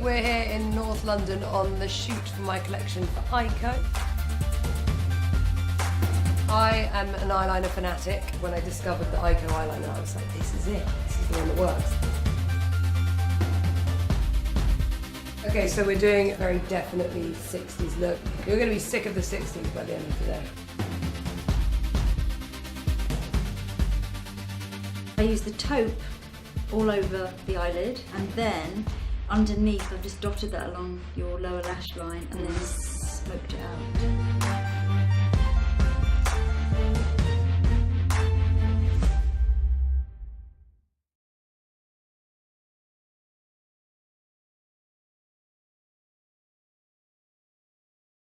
we're here in North London on the shoot for my collection for Eyeko. I am an eyeliner fanatic. When I discovered the Eyeko eyeliner, I was like, this is it. This is the one that works. Okay, so we're doing a very definitely 60s look. You're going to be sick of the 60s by the end of the day. I use the taupe all over the eyelid, and then underneath I've just dotted that along your lower lash line and then